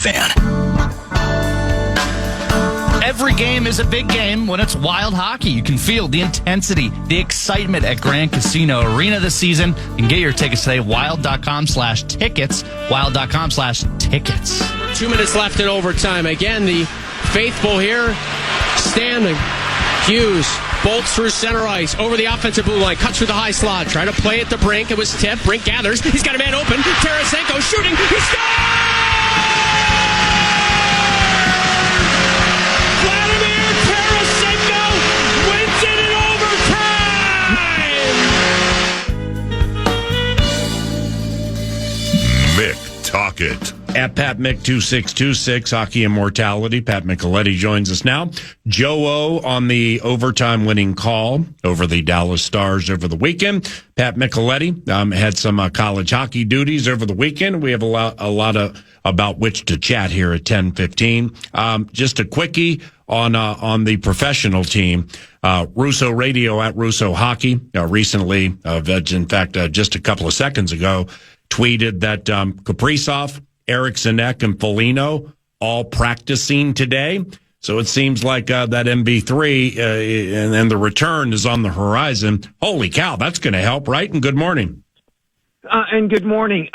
Fan. Every game is a big game when it's Wild Hockey. You can feel the intensity, the excitement at Grand Casino Arena this season. You can get your tickets today, wild.com/tickets, wild.com/tickets. 2 minutes left in overtime. Again, the faithful here standing. Hughes bolts through center ice, over the offensive blue line, cuts through the high slot, trying to play it to Brink. It was tipped. Brink gathers. He's got a man open. Tarasenko shooting. He scores! Vladimir Tarasenko wins it in overtime! Mick Talkit. At Pat Mick 2626, Hockey Immortality. Pat Micheletti joins us now. Joe O on the overtime winning call over the Dallas Stars over the weekend. Pat Micheletti had some college hockey duties over the weekend. We have a lot of about which to chat here at 10:15. Just a quickie on the professional team. Russo Radio at Russo Hockey recently, in fact, just a couple of seconds ago, tweeted that Kaprizov, Eriksson Ek, and Foligno all practicing today. So it seems like that MB3 and the return is on the horizon. Holy cow, that's going to help, right? And good morning. And good morning.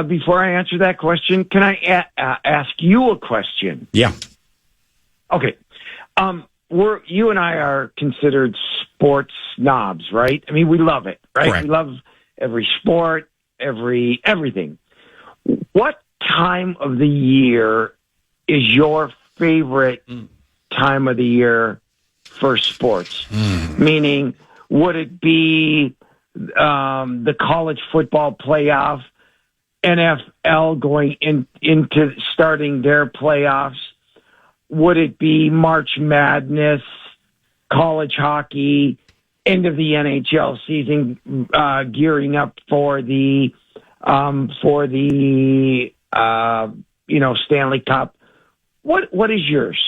Before I answer that question, can I ask you a question? Yeah. Okay. You and I are considered sports snobs, right? I mean, we love it, right? Correct. We love every sport, everything. What time of the year is your favorite time of the year for sports? Meaning, would it be the college football playoff, NFL going into starting their playoffs? Would it be March Madness, college hockey, end of the NHL season, gearing up for the Stanley Cup? What is yours?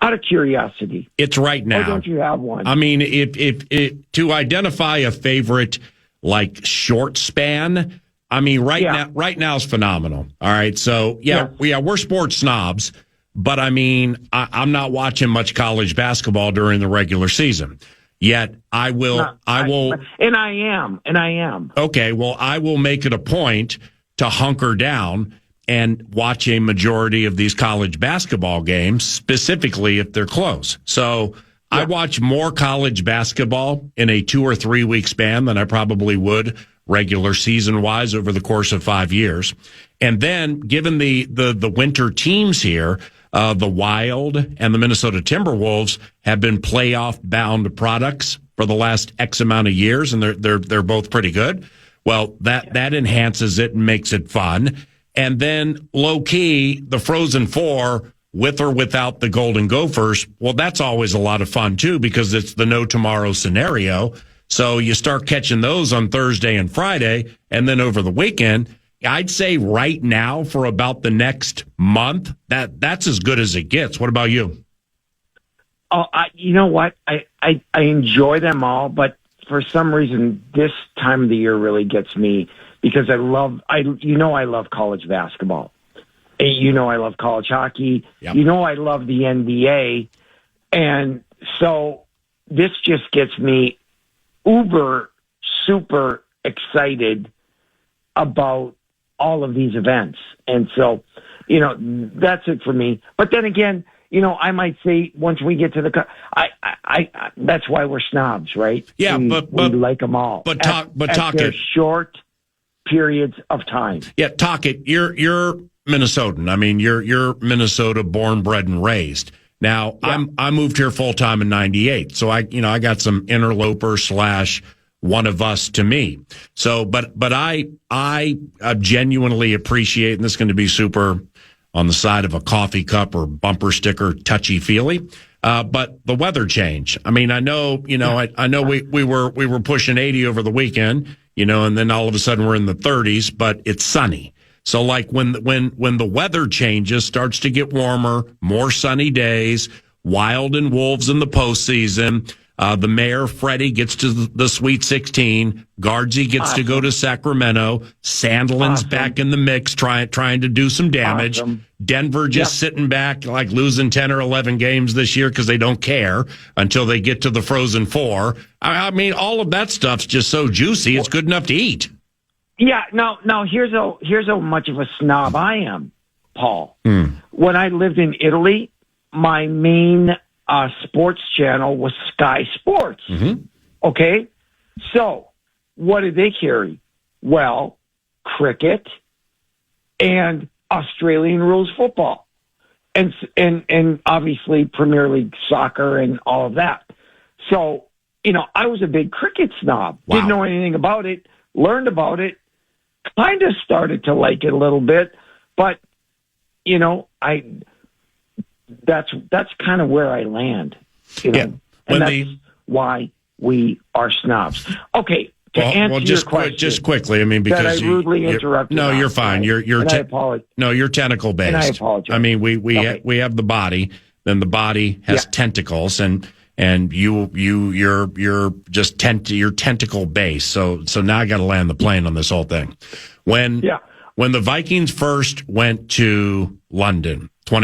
Out of curiosity. It's right now. Or don't you have one? I mean, if to identify a favorite like short span, I mean, right now is phenomenal. All right. So we're sports snobs, but I mean, I'm not watching much college basketball during the regular season. Yet I will. And I am. Okay. Well, I will make it a point to hunker down and watch a majority of these college basketball games, specifically if they're close. So I watch more college basketball in a 2 or 3 week span than I probably would regular season wise over the course of 5 years. And then given the winter teams here, the Wild and the Minnesota Timberwolves have been playoff bound products for the last X amount of years, and they're both pretty good. Well, that enhances it and makes it fun. And then low key, the Frozen Four, with or without the Golden Gophers, well, that's always a lot of fun too, because it's the no tomorrow scenario. So you start catching those on Thursday and Friday, and then over the weekend, I'd say right now for about the next month, that's as good as it gets. What about you? Oh, you know what? I enjoy them all, but for some reason, this time of the year really gets me because I love college basketball. I love college hockey. Yep. I love the NBA. And so this just gets me super excited about all of these events. And so, that's it for me. But then again, I might say once we get to that's why we're snobs, right? Yeah, we like them all. But talk their short periods of time. Yeah, talk it. You're Minnesotan. I mean, you're Minnesota born, bred, and raised. Now, yeah. I moved here full time in '98, so I got some interloper / one of us to me. So, but I genuinely appreciate, and this is going to be super on the side of a coffee cup or bumper sticker, touchy feely. But the weather change. I mean, I know, I know we were pushing 80 over the weekend, and then all of a sudden we're in the 30s, but it's sunny. So like when the weather changes, starts to get warmer, more sunny days, Wild and Wolves in the postseason, The mayor, Freddie, gets to the Sweet 16. Guardsy gets to go to Sacramento. Sandlin's back in the mix, trying to do some damage. Denver just sitting back, like losing 10 or 11 games this year because they don't care until they get to the Frozen Four. I mean, all of that stuff's just so juicy. It's good enough to eat. Yeah. Now here's how much of a snob I am, Paul. When I lived in Italy, my main sports channel was Sky Sports. Okay? So, what did they carry? Well, cricket and Australian rules football. And obviously Premier League soccer and all of that. So, I was a big cricket snob. Wow. Didn't know anything about it, learned about it, kind of started to like it a little bit, but that's kind of where I land. Yeah. And that's why we are snobs. Okay, to answer your question, just quickly. I mean, because that I rudely interrupted. No, you're fine. You're I apologize. No, you're tentacle based. And I apologize. I mean, we have the body. Then the body has tentacles, and you're just you're tentacle based. So now I got to land the plane on this whole thing. When the Vikings first went to London, when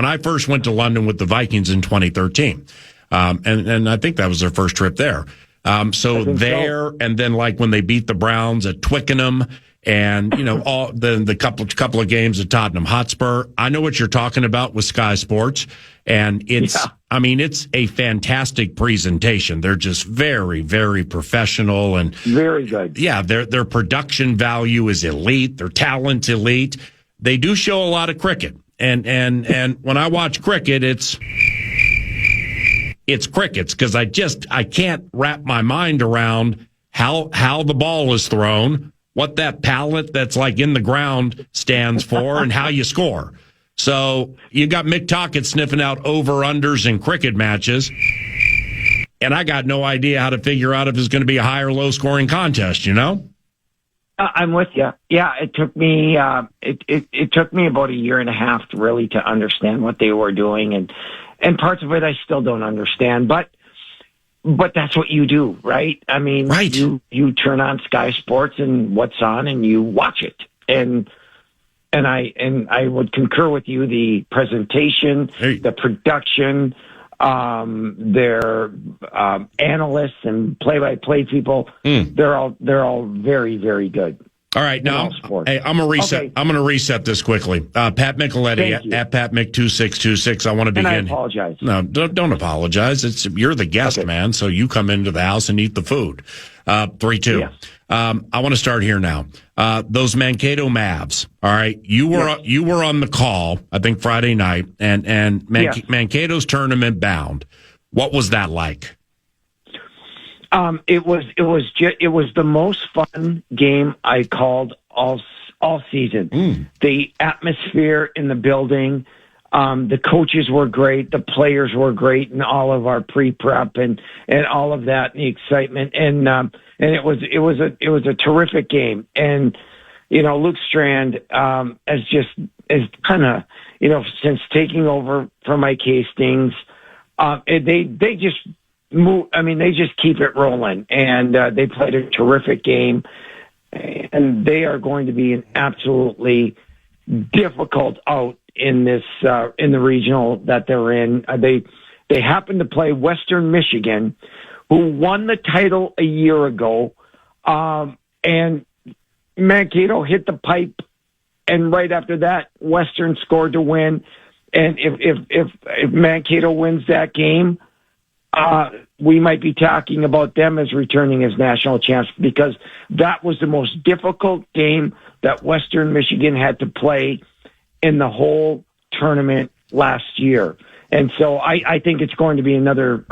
I first went to London with the Vikings in 2013, and I think that was their first trip there. And then like when they beat the Browns at Twickenham, and all the couple of games at Tottenham Hotspur. I know what you're talking about with Sky Sports, and it's it's a fantastic presentation. They're just very, very professional and very good. Yeah, their production value is elite. Their talent's elite. They do show a lot of cricket, and when I watch cricket, it's crickets because I can't wrap my mind around how the ball is thrown, what that pallet that's like in the ground stands for, and how you score. So you got Mick Tocchet sniffing out over-unders in cricket matches, and I got no idea how to figure out if it's going to be a high or low-scoring contest, I'm with you. Yeah, it took me it took me about a year and a half to really to understand what they were doing, and parts of it I still don't understand, but that's what you do, right? I mean, right. You turn on Sky Sports and what's on, and you watch it, and I would concur with you. The presentation, the production, their analysts and play-by-play people, they're all very, very good. All right, now hey, I'm gonna reset. Okay. I'm gonna reset this quickly. Pat Micheletti at Pat Mick 2626. I want to begin. And I apologize. No, don't apologize. You're the guest, man. So you come into the house and eat the food. 3-2. Yeah. I want to start here now. Those Mankato Mavs. All right, you were on the call. I think Friday night, and Mankato's tournament bound. What was that like? It was the most fun game I called all season. The atmosphere in the building, the coaches were great, the players were great, and all of our pre-prep and all of that, and the excitement, and it was a terrific game. And Luke Strand is kind of since taking over from Mike Hastings, they just move. I mean, they just keep it rolling, and they played a terrific game, and they are going to be an absolutely difficult out in this in the regional that they're in. They happen to play Western Michigan, who won the title a year ago, and Mankato hit the pipe, and right after that, Western scored to win. And if Mankato wins that game, we might be talking about them as returning as national champs, because that was the most difficult game that Western Michigan had to play in the whole tournament last year. And so I think it's going to be another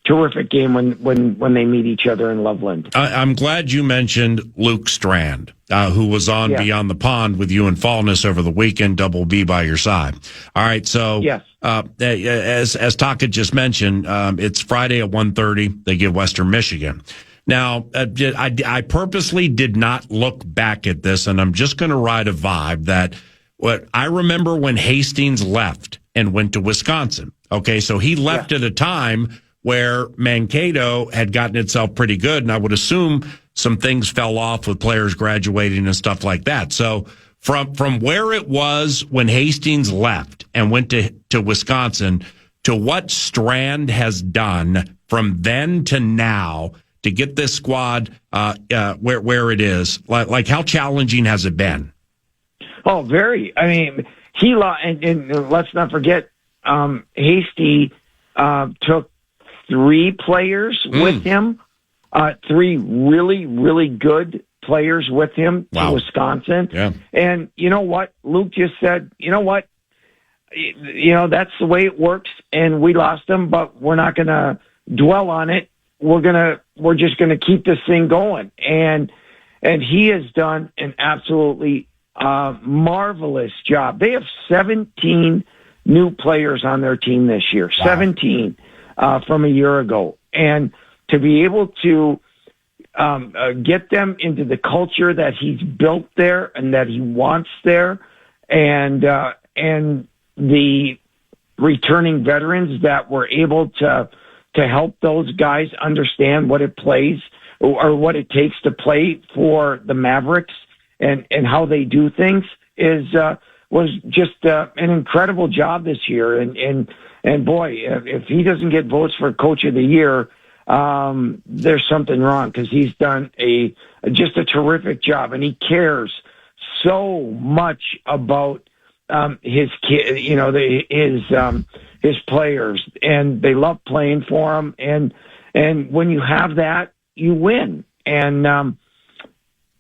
terrific game when they meet each other in Loveland. I'm glad you mentioned Luke Strand, who was on Beyond the Pond with you and Fallness over the weekend, Double B by your side. All right, so yes. As Tocchet just mentioned, it's Friday at 1:30. They give Western Michigan. Now, I purposely did not look back at this, and I'm just going to ride a vibe that what I remember when Hastings left and went to Wisconsin. Okay, so he left at a time where Mankato had gotten itself pretty good. And I would assume some things fell off with players graduating and stuff like that. So from where it was when Hastings left and went to Wisconsin to what Strand has done from then to now to get this squad where it is, like how challenging has it been? Oh, very. I mean, and let's not forget, Hasty took 3 players with him, 3 really, really good players with him to Wisconsin. Yeah. And you know what? Luke just said, you know what? That's the way it works, and we lost them, but we're not going to dwell on it. We're just going to keep this thing going. And he has done an absolutely marvelous job. They have 17 new players on their team this year, 17 from a year ago. And to be able to get them into the culture that he's built there and that he wants there, and the returning veterans that were able to help those guys understand what it plays or what it takes to play for the Mavericks and how they do things was just an incredible job this year. And boy, if he doesn't get votes for Coach of the Year, there's something wrong, because he's done just a terrific job, and he cares so much about his kid, his players, and they love playing for him. And when you have that, you win. And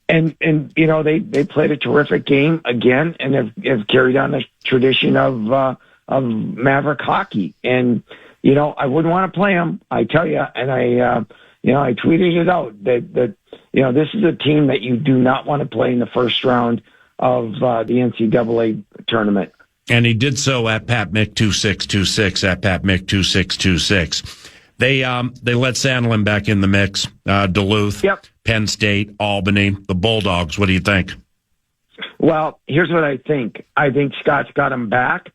they played a terrific game again, and have carried on the tradition of Maverick hockey. And I wouldn't want to play them, I tell you. And I tweeted it out that this is a team that you do not want to play in the first round of the NCAA tournament. And he did so at Pat Mick 2626 at Pat Mick 2626. They let Sandlin back in the mix. Duluth, yep. Penn State, Albany, the Bulldogs. What do you think? Well, here's what I think. I think Scott's got him back.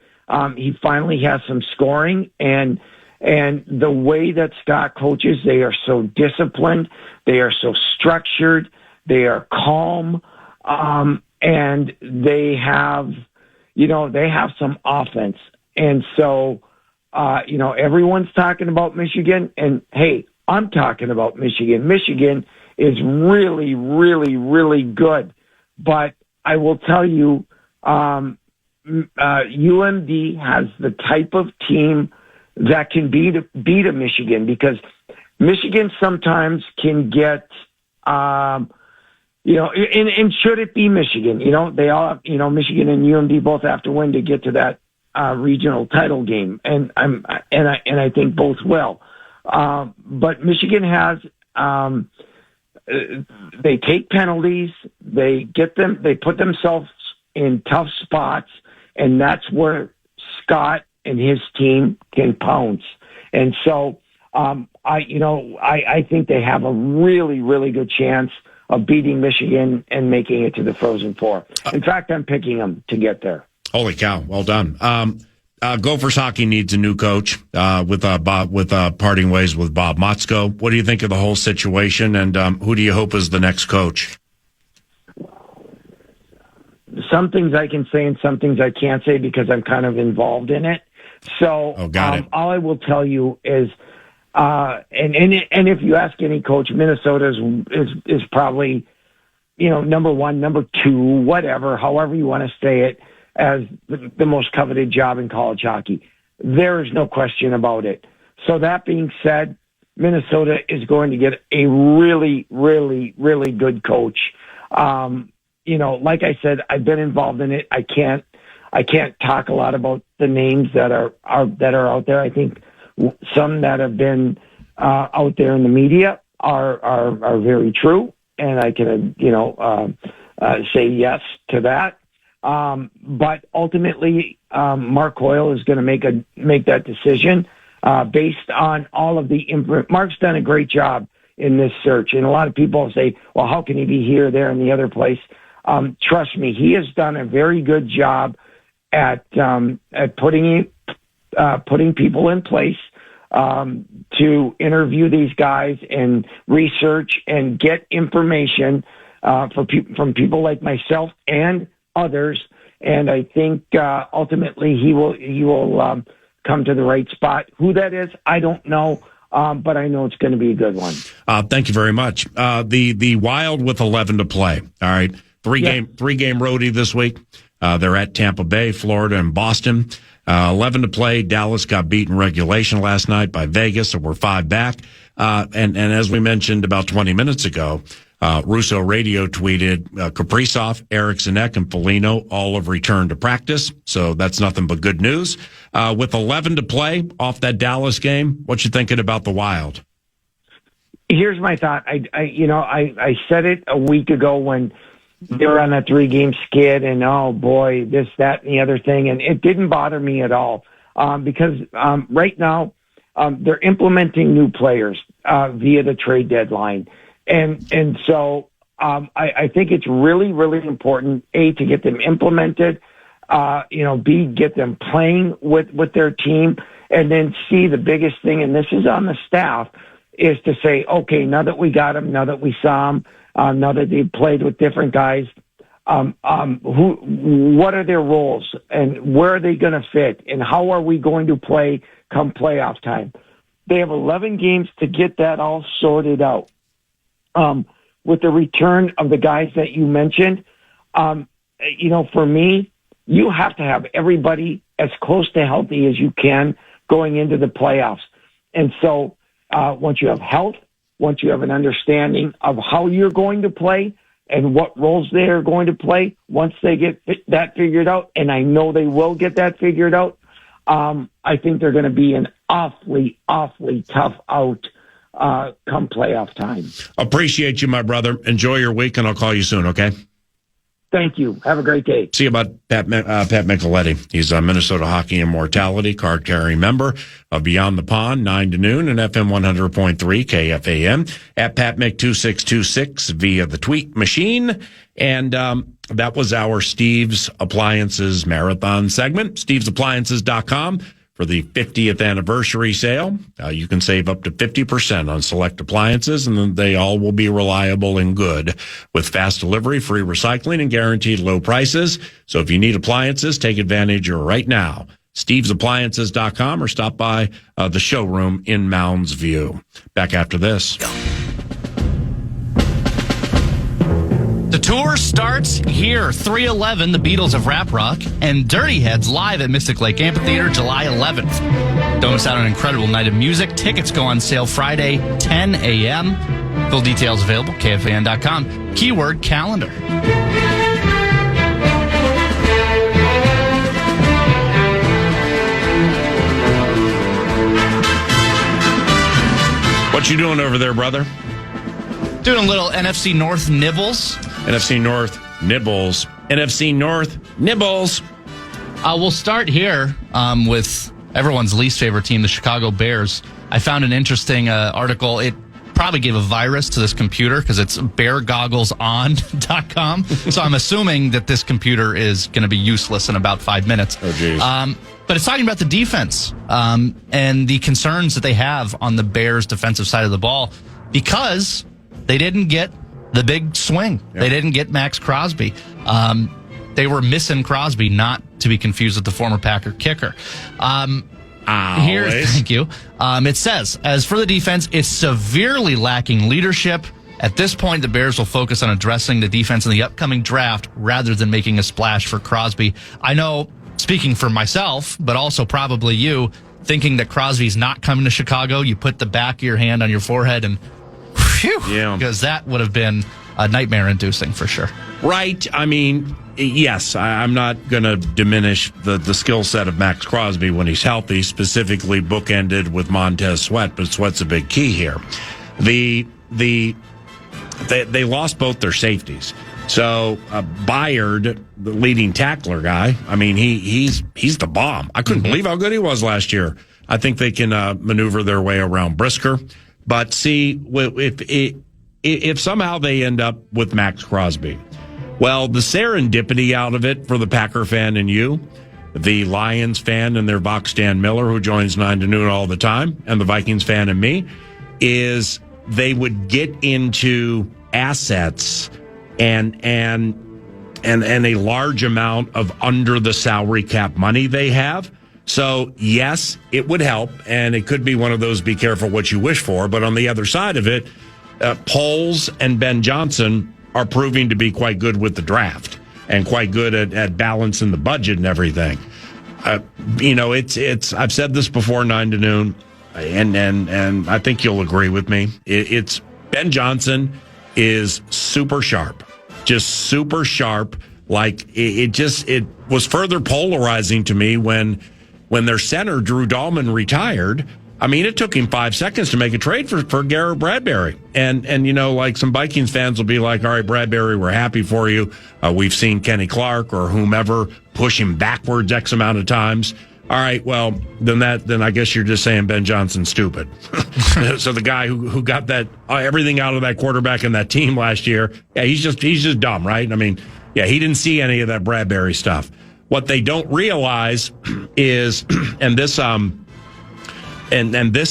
He finally has some scoring, and the way that Scott coaches, they are so disciplined, they are so structured, they are calm, and they have some offense. And so, everyone's talking about Michigan, and hey, I'm talking about Michigan. Michigan is really, really, really good. But I will tell you, UMD has the type of team that can beat a Michigan, because Michigan sometimes can get, and should it be Michigan? They all, Michigan and UMD both have to win to get to that regional title game, and I think both will. But Michigan has, they take penalties, they put themselves in tough spots, and that's where Scott and his team can pounce. And so, I think they have a really, really good chance of beating Michigan and making it to the Frozen Four. In fact, I'm picking them to get there. Holy cow! Well done. Gophers hockey needs a new coach with parting ways with Bob Motzko. What do you think of the whole situation, and who do you hope is the next coach? Some things I can say and some things I can't say because I'm kind of involved in it. So all I will tell you is, and if you ask any coach, Minnesota is probably, number one, number two, whatever, however you want to say it, as the most coveted job in college hockey. There is no question about it. So that being said, Minnesota is going to get a really, really, really good coach. Like I said, I've been involved in it. I can't talk a lot about the names that are out there. I think some that have been out there in the media are very true, and I can say yes to that. But ultimately, Mark Hoyle is going to make that decision based on all of the input. Mark's done a great job in this search, and a lot of people say, "Well, how can he be here, there, and the other place?" Trust me, he has done a very good job at putting people in place to interview these guys and research and get information from people like myself and others. And I think ultimately he will come to the right spot. Who that is, I don't know, but I know it's going to be a good one. Thank you very much. The Wild with 11 to play. All right, three game roadie this week. They're at Tampa Bay, Florida, and Boston. 11 to play. Dallas got beaten regulation last night by Vegas, so we're 5 back. And as we mentioned about 20 minutes ago, Russo Radio tweeted Kaprizov, Eriksson Ek, and Foligno all have returned to practice, so that's nothing but good news. With 11 to play off that Dallas game, what you thinking about the Wild? Here's my thought. I said it a week ago when they were on that 3-game skid, and oh boy, this, that, and the other thing, and it didn't bother me at all because right now they're implementing new players via the trade deadline. And so I think it's really, really important, A, to get them implemented, B, get them playing with their team, and then C, the biggest thing, and this is on the staff, is to say, okay, now that we got them, now that we saw them, now that they've played with different guys, what are their roles and where are they going to fit and how are we going to play come playoff time? They have 11 games to get that all sorted out. With the return of the guys that you mentioned, for me, you have to have everybody as close to healthy as you can going into the playoffs. And so once you have health, once you have an understanding of how you're going to play and what roles they are going to play, once they get that figured out, and I know they will get that figured out, I think they're going to be an awfully, awfully tough out come playoff time. Appreciate you, my brother. Enjoy your week, and I'll call you soon, okay? Thank you. Have a great day. See you about Pat Micheletti. He's a Minnesota Hockey Immortality card-carrying member of Beyond the Pond, 9 to noon, and FM 100.3 KFAN, at PatMick2626 via the tweet machine. And that was our Steve's Appliances Marathon segment, stevesappliances.com. For the 50th anniversary sale, you can save up to 50% on select appliances, and they all will be reliable and good with fast delivery, free recycling, and guaranteed low prices. So if you need appliances, take advantage right now. stevesappliances.com or stop by the showroom in Mounds View. Back after this. The tour starts here, 3/11, the Beatles of Rap Rock, and Dirty Heads live at Mystic Lake Amphitheater July 11th. Don't miss out on an incredible night of music. Tickets go on sale Friday, 10 a.m. Full details available, KFAN.com. Keyword calendar. What you doing over there, brother? Doing a little NFC North nibbles. NFC North nibbles. NFC North nibbles. We'll start here with everyone's least favorite team, the Chicago Bears. I found an interesting article. It probably gave a virus to this computer because it's beargoggleson.com. So I'm assuming that this computer is going to be useless in about 5 minutes. Oh, geez. But it's talking about the defense and the concerns that they have on the Bears' defensive side of the ball because they didn't get the big swing. Yep. They didn't get Max Crosby. They were missing Crosby, not to be confused with the former Packer kicker. Thank you. It says, as for the defense, it's severely lacking leadership. At this point, the Bears will focus on addressing the defense in the upcoming draft rather than making a splash for Crosby. I know, speaking for myself, but also probably you, thinking that Crosby's not coming to Chicago, you put the back of your hand on your forehead and phew, because that would have been nightmare-inducing for sure. Right. I mean, yes, I'm not going to diminish the skill set of Max Crosby when he's healthy, specifically bookended with Montez Sweat, but Sweat's a big key here. They lost both their safeties. So Byard, the leading tackler guy, I mean, he's the bomb. I couldn't believe how good he was last year. I think they can maneuver their way around Brisker. But see, if somehow they end up with Max Crosby, well, the serendipity out of it for the Packer fan and you, the Lions fan and their box Dan Miller, who joins 9 to noon all the time, and the Vikings fan and me, is they would get into assets and a large amount of under the salary cap money they have. So, yes, it would help, and it could be one of those be careful what you wish for. But on the other side of it, Poles and Ben Johnson are proving to be quite good with the draft and quite good at balancing the budget and everything. It's I've said this before, 9 to noon, and I think you'll agree with me. It's Ben Johnson is super sharp, just super sharp. Like it was further polarizing to me when their center Drew Dahlman retired. I mean, it took him 5 seconds to make a trade for Garrett Bradbury. And like some Vikings fans will be like, all right, Bradbury, we're happy for you. We've seen Kenny Clark or whomever push him backwards X amount of times. All right, well, then I guess you're just saying Ben Johnson's stupid. So the guy who got that everything out of that quarterback and that team last year, yeah, he's just dumb, right? I mean, yeah, he didn't see any of that Bradbury stuff. What they don't realize is, and this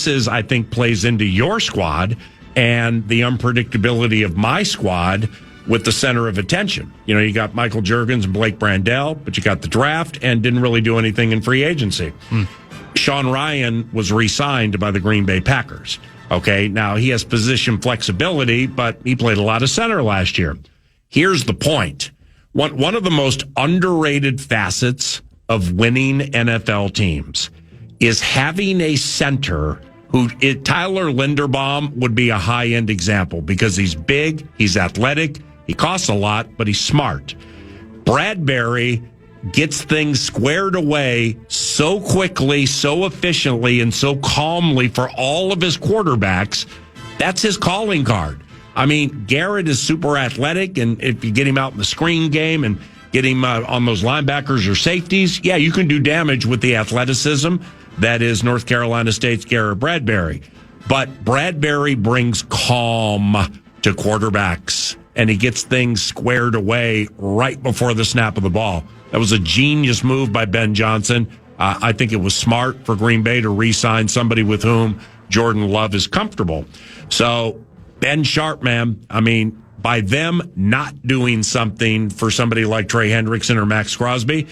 is, I think, plays into your squad and the unpredictability of my squad with the center of attention. You got Michael Juergens and Blake Brandel, but you got the draft and didn't really do anything in free agency. Sean Ryan was re-signed by the Green Bay Packers. Okay, now he has position flexibility, but he played a lot of center last year. Here's the point. One of the most underrated facets of winning NFL teams is having a center Tyler Linderbaum would be a high-end example because he's big, he's athletic, he costs a lot, but he's smart. Bradbury gets things squared away so quickly, so efficiently, and so calmly for all of his quarterbacks. That's his calling card. I mean, Garrett is super athletic, and if you get him out in the screen game and get him on those linebackers or safeties, yeah, you can do damage with the athleticism that is North Carolina State's Garrett Bradbury. But Bradbury brings calm to quarterbacks, and he gets things squared away right before the snap of the ball. That was a genius move by Ben Johnson. I think it was smart for Green Bay to re-sign somebody with whom Jordan Love is comfortable. So, Ben Sharp, man, I mean, by them not doing something for somebody like Trey Hendrickson or Max Crosby,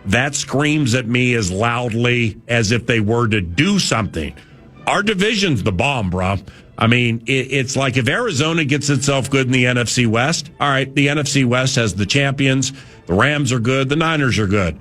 that screams at me as loudly as if they were to do something. Our division's the bomb, bro. I mean, it's like if Arizona gets itself good in the NFC West, all right, the NFC West has the champions, the Rams are good, the Niners are good.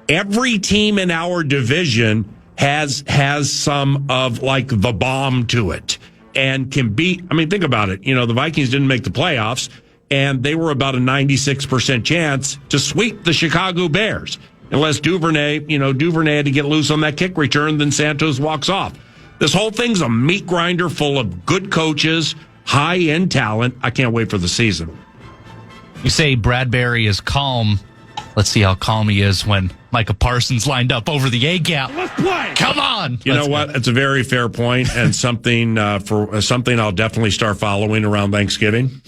Every team in our division has some of like the bomb to it and can beat. I mean, think about it. The Vikings didn't make the playoffs, and they were about a 96% chance to sweep the Chicago Bears. Unless Duvernay had to get loose on that kick return, then Santos walks off. This whole thing's a meat grinder full of good coaches, high-end talent. I can't wait for the season. You say Bradbury is calm. Let's see how calm he is when Micah Parsons lined up over the A-gap. Let's play. Come on. You know what? It's a very fair point, and something I'll definitely start following around Thanksgiving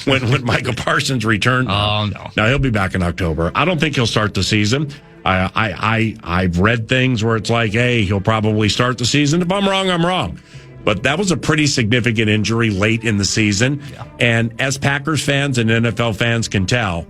when Micah Parsons returns. Oh no! Now he'll be back in October. I don't think he'll start the season. I've read things where it's like, hey, he'll probably start the season. If I'm wrong, I'm wrong. But that was a pretty significant injury late in the season, and as Packers fans and NFL fans can tell.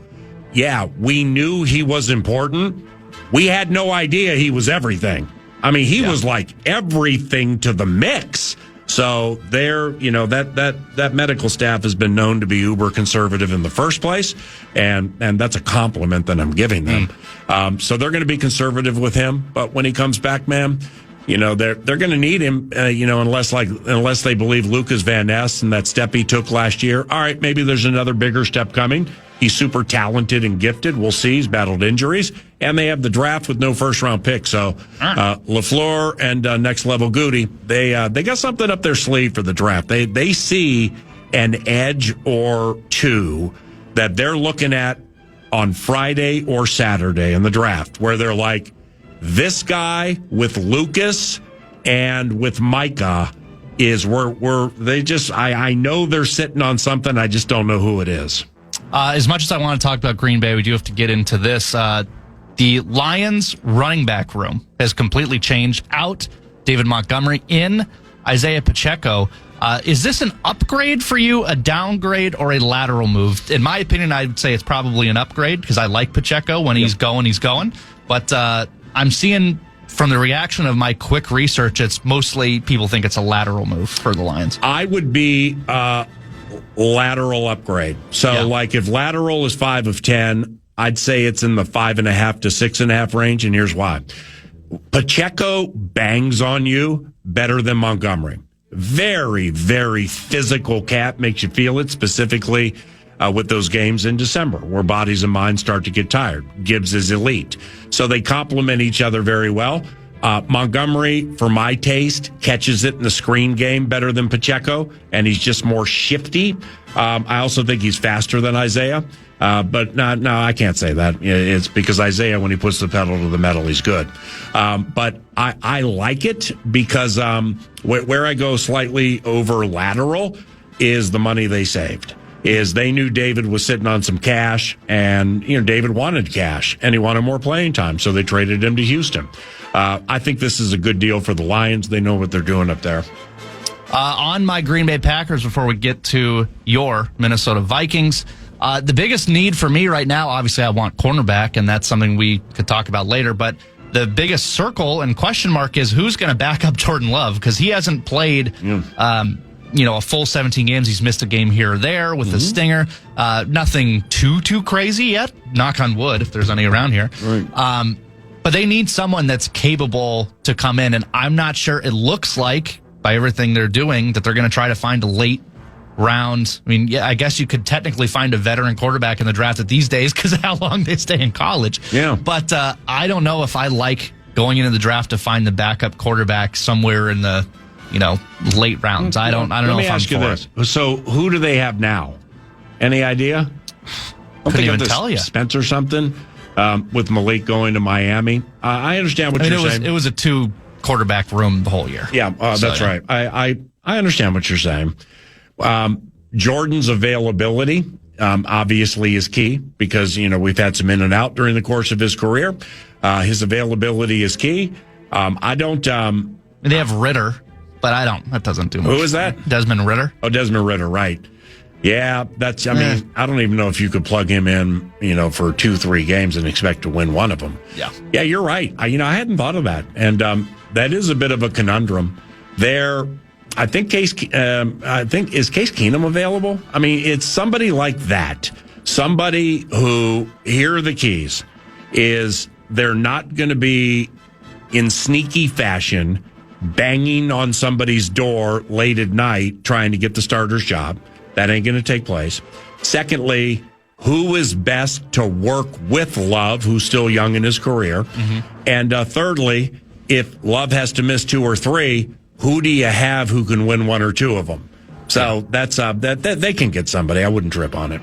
Yeah, we knew he was important. We had no idea he was everything. I mean, he was like everything to the mix. So that medical staff has been known to be uber conservative in the first place, and that's a compliment that I'm giving them. So they're going to be conservative with him, but when he comes back, man, they're going to need him. Unless they believe Lucas Van Ness and that step he took last year. All right, maybe there's another bigger step coming. He's super talented and gifted. We'll see. He's battled injuries. And they have the draft with no first-round pick. So LaFleur and Next Level Goody, they got something up their sleeve for the draft. They see an edge or two that they're looking at on Friday or Saturday in the draft where they're like, this guy with Lucas and with Micah is I know they're sitting on something. I just don't know who it is. As much as I want to talk about Green Bay, we do have to get into this. The Lions running back room has completely changed. Out David Montgomery, in Isaiah Pacheco. Is this an upgrade for you, a downgrade, or a lateral move? In my opinion, I'd say it's probably an upgrade because I like Pacheco. When he's going, he's going. But I'm seeing from the reaction of my quick research, it's mostly people think it's a lateral move for the Lions. I would be lateral upgrade. So, like if lateral is 5 of 10, I'd say it's in the 5.5 to 6.5 range, and here's why. Pacheco bangs on you better than Montgomery. Very, very physical cat, makes you feel it, specifically with those games in December where bodies and minds start to get tired. Gibbs is elite. So they complement each other very well. Montgomery, for my taste, catches it in the screen game better than Pacheco, and he's just more shifty. I also think he's faster than Isaiah. But no, I can't say that. It's because Isaiah, when he puts the pedal to the metal, he's good. But I like it because where I go slightly over lateral is the money they saved. Is they knew David was sitting on some cash, and David wanted cash, and he wanted more playing time, so they traded him to Houston. I think this is a good deal for the Lions. They know what they're doing up there. On my Green Bay Packers, before we get to your Minnesota Vikings, the biggest need for me right now, obviously I want cornerback, and that's something we could talk about later, but the biggest circle and question mark is who's going to back up Jordan Love, because he hasn't played a full 17 games. He's missed a game here or there with the stinger. Nothing too crazy yet, knock on wood, if there's any around here. Right. But they need someone that's capable to come in, and I'm not sure. It looks like, by everything they're doing, that they're going to try to find a late round. I mean, yeah, I guess you could technically find a veteran quarterback in the draft these days because of how long they stay in college. Yeah. But I don't know if I like going into the draft to find the backup quarterback somewhere in the late rounds. I don't know if I'm for it. Let me ask you this. So who do they have now? Any idea? Couldn't even tell you. Spence or something with Malik going to Miami. I understand what you're saying. It was a 2 quarterback room the whole year. Yeah, that's right. I understand what you're saying. Jordan's availability obviously is key because, we've had some in and out during the course of his career. His availability is key. I don't... they have Ritter, but that doesn't do much. Who is that? Desmond Ritter. Oh, Desmond Ritter, right. Yeah, I mean, I don't even know if you could plug him in, for 2-3 games and expect to win one of them. Yeah. Yeah, you're right. I hadn't thought of that. And that is a bit of a conundrum. I think is Case Keenum available? I mean, it's somebody like that. Somebody who, here are the keys, is they're not going to be in sneaky fashion banging on somebody's door late at night trying to get the starter's job. That ain't going to take place. Secondly, who is best to work with Love, who's still young in his career? Mm-hmm. And thirdly, if Love has to miss 2 or 3, who do you have who can win 1 or 2 of them? So that's that they can get somebody. I wouldn't trip on it.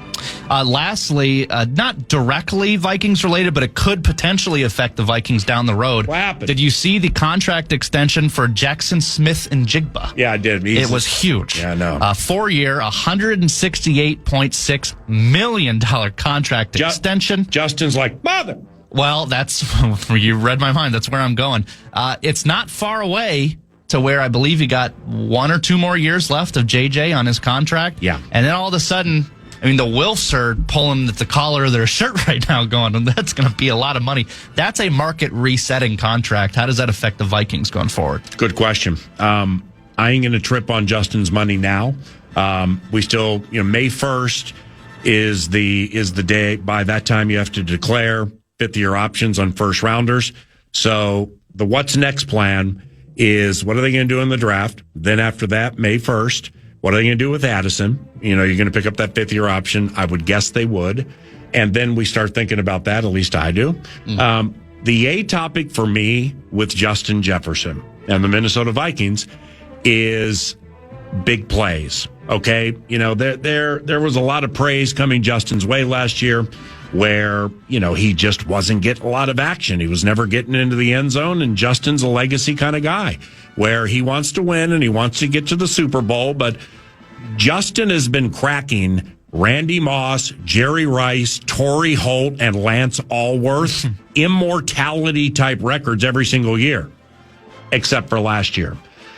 Lastly, not directly Vikings related, but it could potentially affect the Vikings down the road. What happened? Did you see the contract extension for Jackson Smith and Jigba? Yeah, I did. It was huge. Yeah, I know. 4-year, $168.6 million contract extension. Justin's like, mother. Well, you read my mind. That's where I'm going. It's not far away to where I believe he got 1 or 2 more years left of JJ on his contract. Yeah. And then all of a sudden, the Wilfs are pulling at the collar of their shirt right now going, and that's going to be a lot of money. That's a market resetting contract. How does that affect the Vikings going forward? Good question. I ain't going to trip on Justin's money now. We still, May 1st is the day. By that time, you have to declare fifth-year options on first rounders. So the what's next plan is what are they going to do in the draft? Then after that, May 1st, what are they going to do with Addison? You're going to pick up that fifth-year option. I would guess they would. And then we start thinking about that, at least I do. The A topic for me with Justin Jefferson and the Minnesota Vikings is big plays. Okay? There was a lot of praise coming Justin's way last year where, he just wasn't getting a lot of action. He was never getting into the end zone, and Justin's a legacy kind of guy where he wants to win and he wants to get to the Super Bowl, but Justin has been cracking Randy Moss, Jerry Rice, Torrey Holt, and Lance Allworth, immortality-type records every single year, except for last year.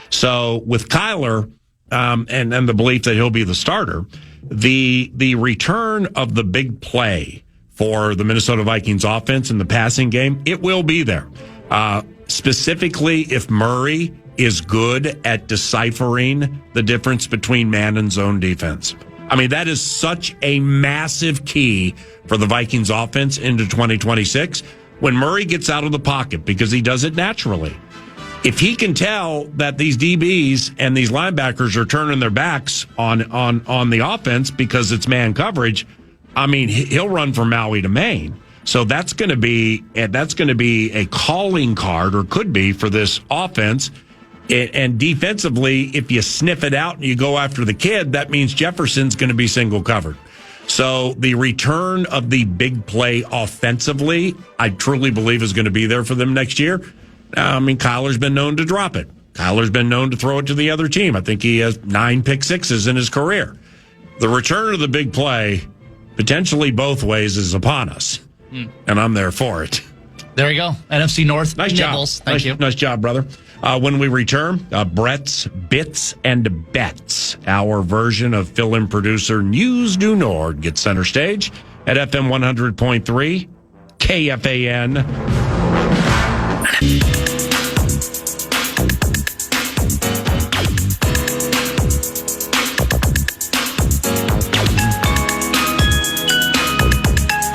So with Kyler and the belief that he'll be the starter, the return of the big play for the Minnesota Vikings offense in the passing game, it will be there. Specifically, if Murray is good at deciphering the difference between man and zone defense. I mean, that is such a massive key for the Vikings offense into 2026 when Murray gets out of the pocket, because he does it naturally. If he can tell that these DBs and these linebackers are turning their backs on the offense because it's man coverage, I mean, he'll run from Maui to Maine. So that's going to be a calling card, or could be, for this offense. And defensively, if you sniff it out and you go after the kid, that means Jefferson's going to be single covered. So the return of the big play offensively, I truly believe, is going to be there for them next year. I mean, Kyler's been known to drop it. Kyler's been known to throw it to the other team. I think he has 9 pick sixes in his career. The return of the big play, potentially both ways, is upon us. And I'm there for it. There you go. NFC North. Nice Nibbles. job. Thank you. Nice job, brother. When we return, Brett's Bits and Bets, our version of fill-in producer News Du Nord, gets center stage at FM 100.3 KFAN.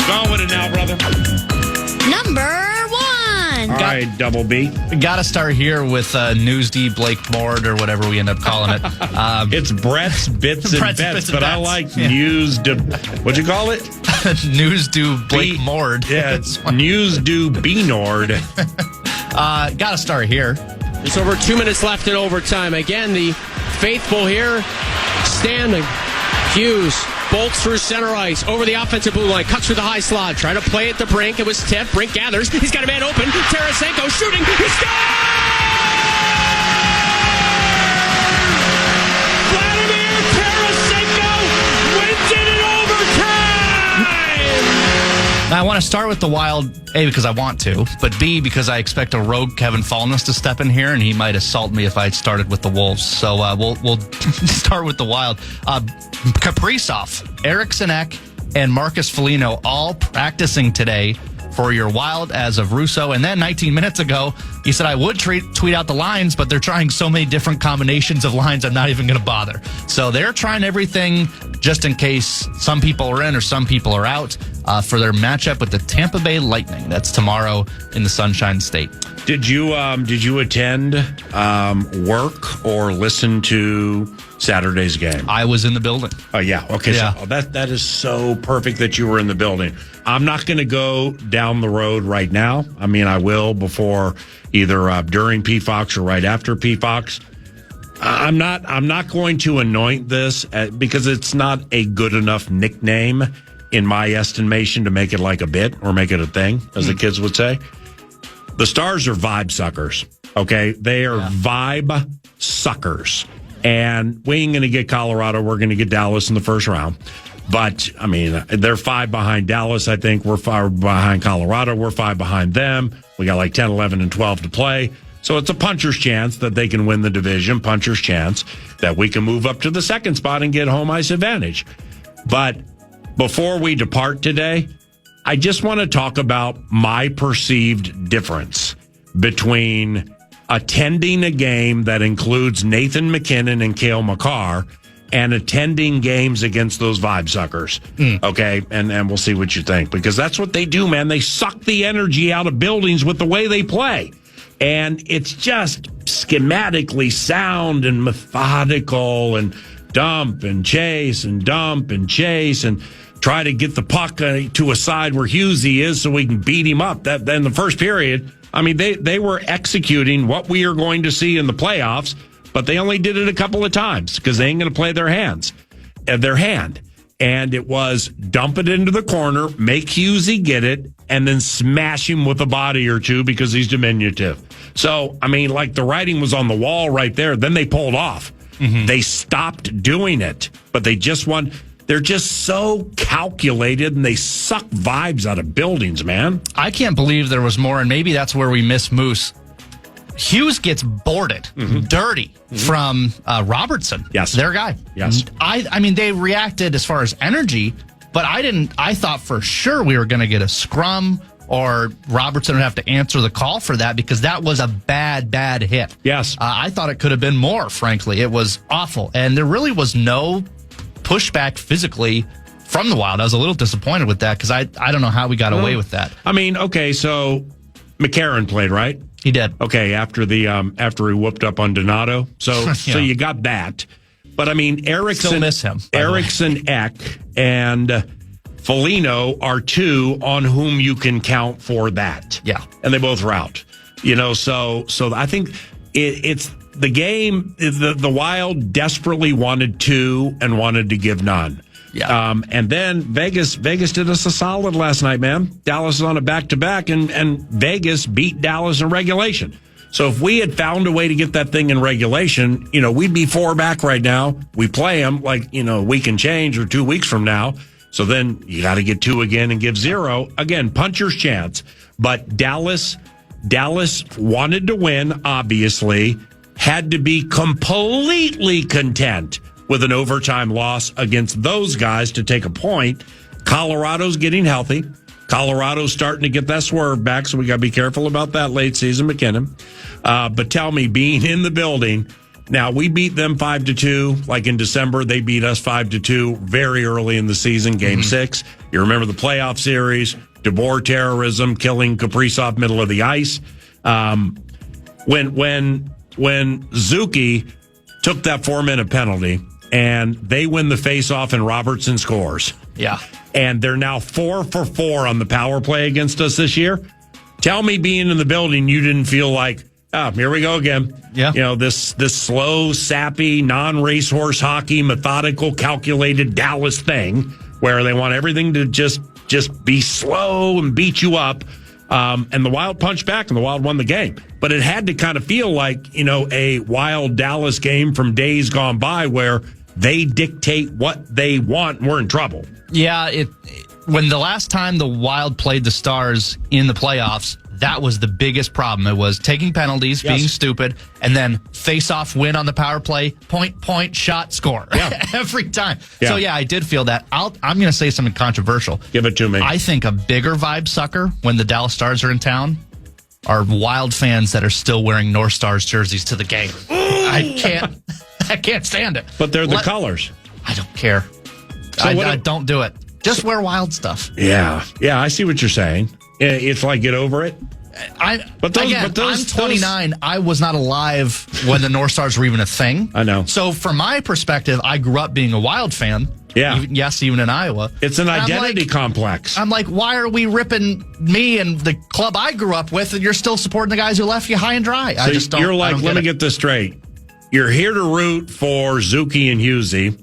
Go with it now, brother. Number 1. All right, Double B. Got to start here with News D Blake Mord, or whatever we end up calling it. It's Brett's Bits and Brett's Bets, Bits and but I Bets. like Yeah. News Du... What'd you call it? News Do Blake Mord. Yeah, it's News Du B-Nord. Got to start here. There's over 2 minutes left in overtime. Again, the faithful here standing. Hughes bolts through center ice, over the offensive blue line, cuts through the high slot, trying to play at the Brink. It was tipped. Brink gathers. He's got a man open. Tarasenko shooting. He scores! Vladimir Tarasenko wins it in overtime! Now, I want to start with the Wild, A, because I want to, but B, because I expect a rogue Kevin Fallness to step in here, and he might assault me if I had started with the Wolves. So we'll start with the Wild. Kaprizov, Eriksson Ek, and Marcus Foligno all practicing today for your Wild as of Russo. And then 19 minutes ago, he said, I would tweet out the lines, but they're trying so many different combinations of lines, I'm not even going to bother. So they're trying everything just in case some people are in or some people are out for their matchup with the Tampa Bay Lightning. That's tomorrow in the Sunshine State. Did you attend work or listen to Saturday's game? I was in the building. Oh, yeah. Okay. Yeah. So that is so perfect that you were in the building. I'm not going to go down the road right now. I mean, I will before either during PFOX or right after PFOX. I'm not going to anoint this because it's not a good enough nickname in my estimation to make it like a bit or make it a thing, as the kids would say. The Stars are vibe suckers. Okay. They are vibe suckers. And we ain't going to get Colorado. We're going to get Dallas in the first round. But, I mean, they're 5 behind Dallas, I think. We're 5 behind Colorado. We're 5 behind them. We got like 10, 11, and 12 to play. So it's a puncher's chance that they can win the division, puncher's chance that we can move up to the second spot and get home ice advantage. But before we depart today, I just want to talk about my perceived difference between attending a game that includes Nathan McKinnon and Cale Makar and attending games against those vibe suckers. Okay. And we'll see what you think, because that's what they do, man. They suck the energy out of buildings with the way they play. And it's just schematically sound and methodical and dump and chase and dump and chase and try to get the puck to a side where Hughesy is so we can beat him up. That then the first period, I mean, they were executing what we are going to see in the playoffs, but they only did it a couple of times because they ain't going to play their hand. And it was dump it into the corner, make Hughesy get it, and then smash him with a body or two because he's diminutive. So, I mean, like the writing was on the wall right there. Then they pulled off. They stopped doing it, but they just won. they're just so calculated, and they suck vibes out of buildings, man. I can't believe there was more, and maybe that's where we miss Moose. Hughes gets boarded, dirty from Robertson. Yes. Their guy. Yes. I mean, they reacted as far as energy, but I thought for sure we were going to get a scrum or Robertson would have to answer the call for that because that was a bad hit. Yes. I thought it could have been more, frankly. It was awful. And there really was no pushback physically from the Wild. I was a little disappointed with that because I don't know how we got away with that. I mean, okay, so McCarron played, right? He did. Okay, after he whooped up on Donato. So so you got that. But I mean, Erickson, still miss him. Erickson, Eck, and Foligno are two on whom you can count for that. Yeah. And they both were out. So I think it's the game. The Wild desperately wanted two and wanted to give none. Yeah. And then Vegas did us a solid last night, man. Dallas is on a back-to-back, and Vegas beat Dallas in regulation. So if we had found a way to get that thing in regulation, we'd be 4 back right now. We play them like, a week and change or 2 weeks from now. So then you got to get 2 again and give 0. Again, puncher's chance. But Dallas wanted to win, obviously, had to be completely content with an overtime loss against those guys to take a point. Colorado's getting healthy. Colorado's starting to get that swerve back, so we got to be careful about that late season McKinnon. But tell me, being in the building, now we beat them 5-2, like in December. They beat us 5-2 very early in the season, Game 6. You remember the playoff series, DeBoer terrorism, killing Kaprizov middle of the ice. When Zuki took that 4-minute penalty, and they win the face-off and Robertson scores. Yeah. And they're now 4 for 4 on the power play against us this year. Tell me, being in the building, you didn't feel like, here we go again. Yeah. This slow, sappy, non-racehorse hockey, methodical, calculated Dallas thing where they want everything to just be slow and beat you up. And the Wild punched back, and the Wild won the game. But it had to kind of feel like, a Wild Dallas game from days gone by where they dictate what they want, and we're in trouble. Yeah, when the last time the Wild played the Stars in the playoffs, that was the biggest problem. It was taking penalties, being stupid, and then face-off win on the power play, point, shot, score. Yeah. Every time. Yeah. So, yeah, I did feel that. I'm going to say something controversial. Give it to me. I think a bigger vibe sucker when the Dallas Stars are in town are Wild fans that are still wearing North Stars jerseys to the game. I can't stand it. But they're the colors. I don't care. So I don't do it. Just wear Wild stuff. Yeah, I see what you're saying. It's like, get over it. I'm 29. I was not alive when the North Stars were even a thing. I know. So from my perspective, I grew up being a Wild fan. Yeah. Even in Iowa. It's an identity complex. I'm like, why are we ripping me and the club I grew up with, and you're still supporting the guys who left you high and dry? I just don't. You're like, let me get this straight. You're here to root for Zuki and Husey,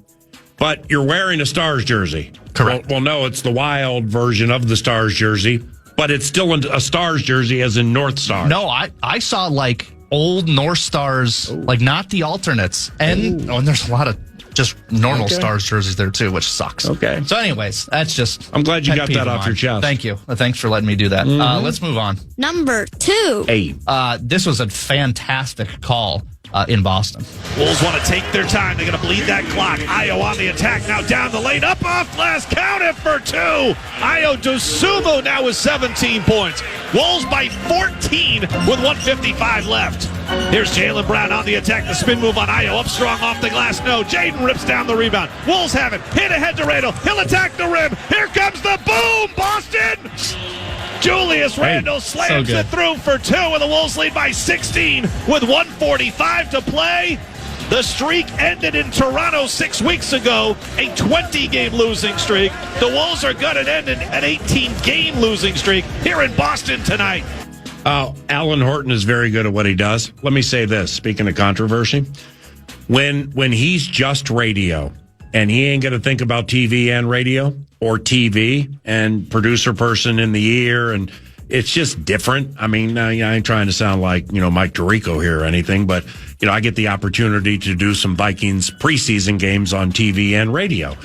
but you're wearing a Stars jersey. Correct. Well, no, it's the Wild version of the Stars jersey, but it's still a Stars jersey as in North Stars. No, I saw like old North Stars, like not the alternates. And there's a lot of just normal Stars jerseys there too, which sucks. Okay. So anyways, that's just... I'm glad you pet got peeve that of off your mine. chest. Thank you. Thanks for letting me do that. Let's move on. Number 2. Hey. This was a fantastic call in Boston. Wolves want to take their time. They're going to bleed that clock. Ayo on the attack now, down the lane, up off glass, count it for 2. Ayo Dosunmu now with 17 points. Wolves by 14 with 1:55 left. Here's Jaylen Brown on the attack. The spin move on Ayo, up strong off the glass. No, Jaden rips down the rebound. Wolves have it. Hit ahead to Randall. He'll attack the rim. Here comes the boom, Boston! Julius Randle slams it through for 2, and the Wolves lead by 16 with 1:45 to play. The streak ended in Toronto 6 weeks ago, a 20-game losing streak. The Wolves are going to end an 18-game losing streak here in Boston tonight. Alan Horton is very good at what he does. Let me say this, speaking of controversy. When he's just radio, and he ain't going to think about TV and radio, or TV and producer person in the ear and it's just different. I mean, I ain't trying to sound like, Mike Tirico here or anything, but, I get the opportunity to do some Vikings preseason games on TV and radio.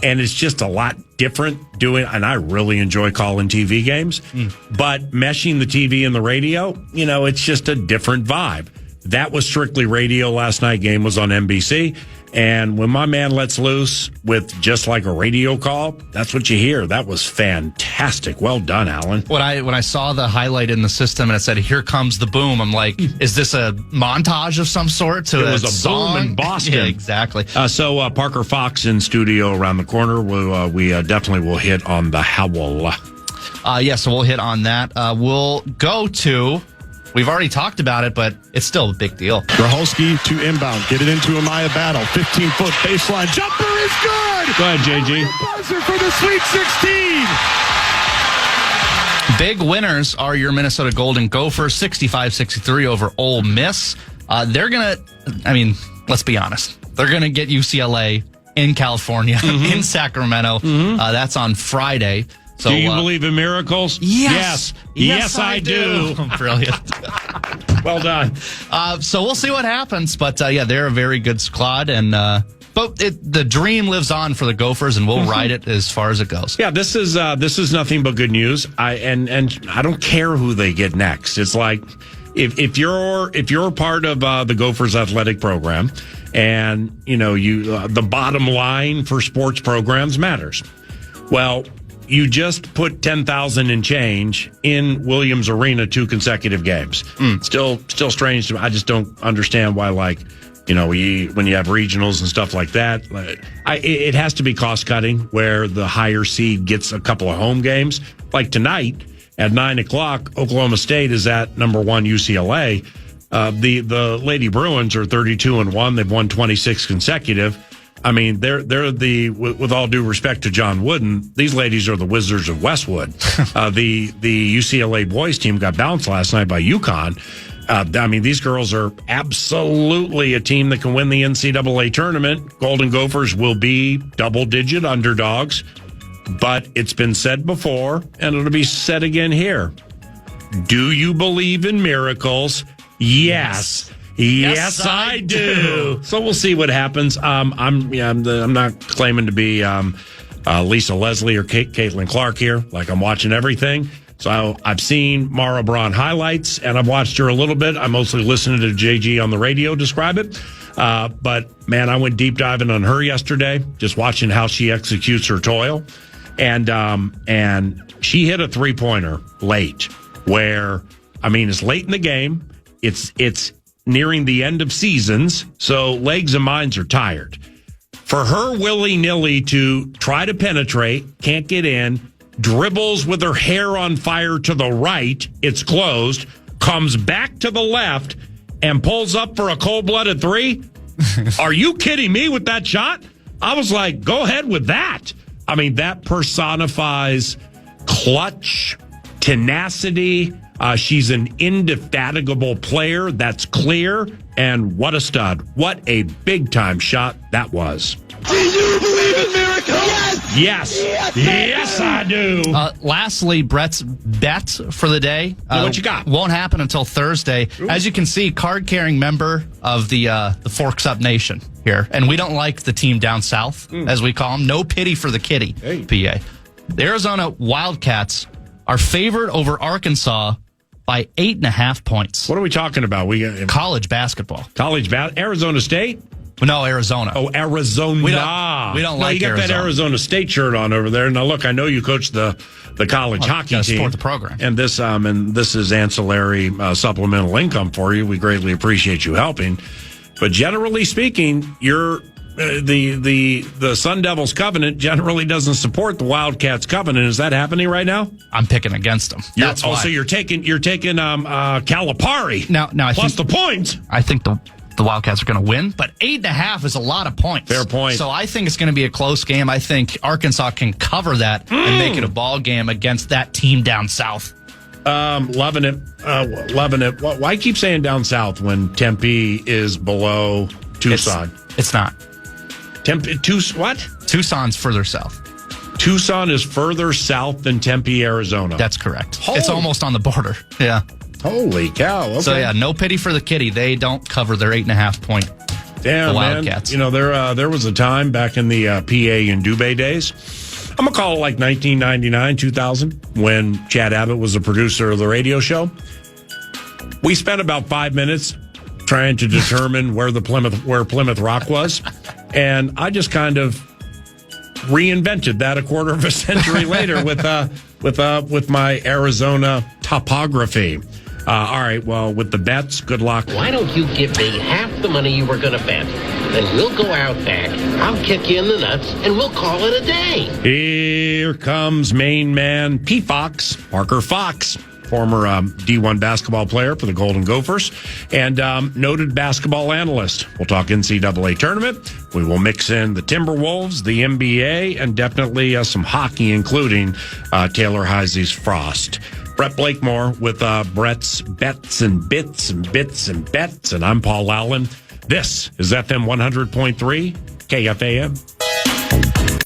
And it's just a lot different and I really enjoy calling TV games, but meshing the TV and the radio, it's just a different vibe. That was strictly radio last night. Game was on NBC. And when my man lets loose with just like a radio call, that's what you hear. That was fantastic. Well done, Alan. When I saw the highlight in the system and it said, "Here comes the boom," I'm like, is this a montage of some sort to it was a song? boom in Boston. Yeah, exactly. So Parker Fox in studio around the corner. We definitely will hit on the howl. So we'll hit on that. We'll go to... We've already talked about it, but it's still a big deal. Graholski to inbound. Get it into Amaya Battle. 15-foot baseline. Jumper is good. Go ahead, JG. Buzzer for the Sweet 16. Big winners are your Minnesota Golden Gophers, 65-63 over Ole Miss. They're going to, let's be honest. They're going to get UCLA in California, in Sacramento. That's on Friday. So, do you believe in miracles? Yes, I do. Brilliant. Well done. So we'll see what happens. But they're a very good squad. And but the dream lives on for the Gophers, and we'll ride it as far as it goes. Yeah, this is nothing but good news. And I don't care who they get next. It's like if you're part of the Gophers athletic program, and the bottom line for sports programs matters. Well, you just put 10,000 and change in Williams Arena 2 consecutive games. Still strange to me. I just don't understand why, when you have regionals and stuff like that, it has to be cost cutting where the higher seed gets a couple of home games. Like tonight at 9:00, Oklahoma State is at number 1 UCLA. The Lady Bruins are 32-1. They've won 26 consecutive. I mean, they're with all due respect to John Wooden, these ladies are the Wizards of Westwood. The UCLA boys team got bounced last night by UConn. These girls are absolutely a team that can win the NCAA tournament. Golden Gophers will be double-digit underdogs, but it's been said before, and it'll be said again here. Do you believe in miracles? Yes. Yes, I do. So we'll see what happens. I'm not claiming to be Lisa Leslie or Caitlin Clark here. Like, I'm watching everything. So I've seen Mara Braun highlights, and I've watched her a little bit. I'm mostly listening to JG on the radio describe it. But man, I went deep diving on her yesterday, just watching how she executes her toil, and she hit a 3-pointer late. Where it's late in the game. It's nearing the end of seasons, so legs and minds are tired. For her willy-nilly to try to penetrate, can't get in, dribbles with her hair on fire to the right, it's closed, comes back to the left, and pulls up for a cold-blooded 3? Are you kidding me with that shot? I was like, go ahead with that. That personifies clutch, tenacity. She's an indefatigable player. That's clear. And what a stud. What a big-time shot that was. Do you believe in miracles? Yes. Yes, I do. Lastly, Brett's bet for the day. What you got? Won't happen until Thursday. Ooh. As you can see, card-carrying member of the Forks Up Nation here. And we don't like the team down south, as we call them. No pity for the kitty, PA. The Arizona Wildcats are favored over Arkansas by 8.5 points. What are we talking about? College basketball. Arizona State? No, Arizona. Oh, Arizona. We don't like you got Arizona. That Arizona State shirt on over there. Now, look, I know you coach the college hockey team. Support the program. And this is ancillary supplemental income for you. We greatly appreciate you helping. But generally speaking, you're the Sun Devils covenant generally doesn't support the Wildcats covenant. Is that happening right now? I'm picking against them. That's why. So you're taking Calipari. Now plus the points. I think the Wildcats are going to win, but 8.5 is a lot of points. Fair point. So I think it's going to be a close game. I think Arkansas can cover that and make it a ball game against that team down south. Loving it. Why keep saying down south when Tempe is below Tucson? It's not. What? Tucson's further south. Tucson is further south than Tempe, Arizona. That's correct. Oh. It's almost on the border. Yeah. Holy cow. Okay. So, yeah, no pity for the kitty. They don't cover their 8.5 point. Damn, the Wildcats. Man. There was a time back in the PA and Dubé days. I'm going to call it like 1999, 2000, when Chad Abbott was the producer of the radio show. We spent about 5 minutes trying to determine where Plymouth Rock was. And I just kind of reinvented that a quarter of a century later with my Arizona topography. All right, well, with the bets, good luck. Why don't you give me half the money you were going to bet? Then we'll go out back, I'll kick you in the nuts, and we'll call it a day. Here comes main man P. Fox, Parker Fox, former D1 basketball player for the Golden Gophers, and noted basketball analyst. We'll talk NCAA tournament. We will mix in the Timberwolves, the NBA, and definitely some hockey, including Taylor Heisey's Frost. Brett Blakemore with Brett's Bets and Bits and Bits and Bets, and I'm Paul Allen. This is FM 100.3 KFAN.